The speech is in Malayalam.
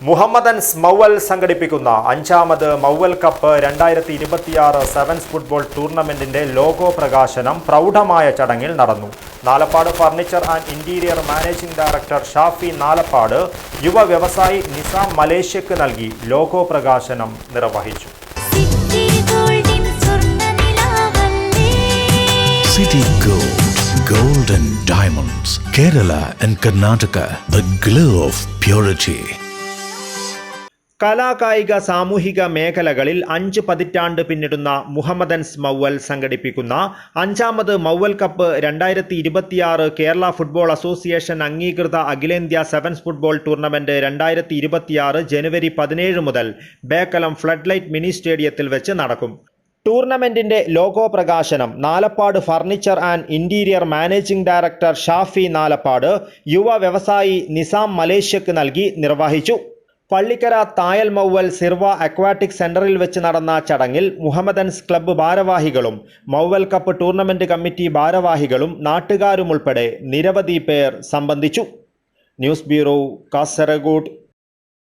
മുഹമ്മദൻസ് മൗവൽ സംഘടിപ്പിക്കുന്ന അഞ്ചാമത് Mauval cup 2026 sevens football ടൂർണമെന്റിന്റെ logo പ്രകാശനം പ്രൗഢമായ ചടങ്ങിൽ നടന്നു. Nalappad furniture and interior managing director Shafi Nalappad യുവ വ്യവസായി നിസാം മലേഷ്യക്ക് നൽകി ലോഗോ പ്രകാശനം നിർവഹിച്ചു. City Gold and Diamonds, Kerala and Karnataka, the glow of purity. കലാകായിക സാമൂഹിക മേഖലകളിൽ 5 പതിറ്റാണ്ട് പിന്നിടുന്ന മുഹമ്മദൻസ് മൗവൽ സംഘടിപ്പിക്കുന്ന അഞ്ചാമത് Mauval cup 2026 Kerala football association അംഗീകൃത അഖിലേന്ത്യാ സെവൻസ് ഫുട്ബോൾ ടൂർണമെന്റ് 2026 ജനുവരി 17 മുതൽ ബേക്കലം ഫ്ലഡ് ലൈറ്റ് മിനി സ്റ്റേഡിയത്തിൽ വെച്ച് നടക്കും. ടൂർണമെന്റിന്റെ ലോഗോ പ്രകാശനം Nalappad furniture and interior managing director Shafi Nalappad യുവ വ്യവസായി നിസാം മലേഷ്യക്ക് നൽകി നിർവഹിച്ചു. പള്ളിക്കര തായൽ മൗവൽ സിർവ അക്വാറ്റിക് സെന്ററിൽ വെച്ച് നടന്ന ചടങ്ങിൽ മുഹമ്മദൻസ് ക്ലബ്ബ് ഭാരവാഹികളും മൗവൽ കപ്പ് ടൂർണമെന്റ് കമ്മിറ്റി ഭാരവാഹികളും നാട്ടുകാരുമുൾപ്പെടെ നിരവധി പേർ സംബന്ധിച്ചു. News bureau, Kasaragod.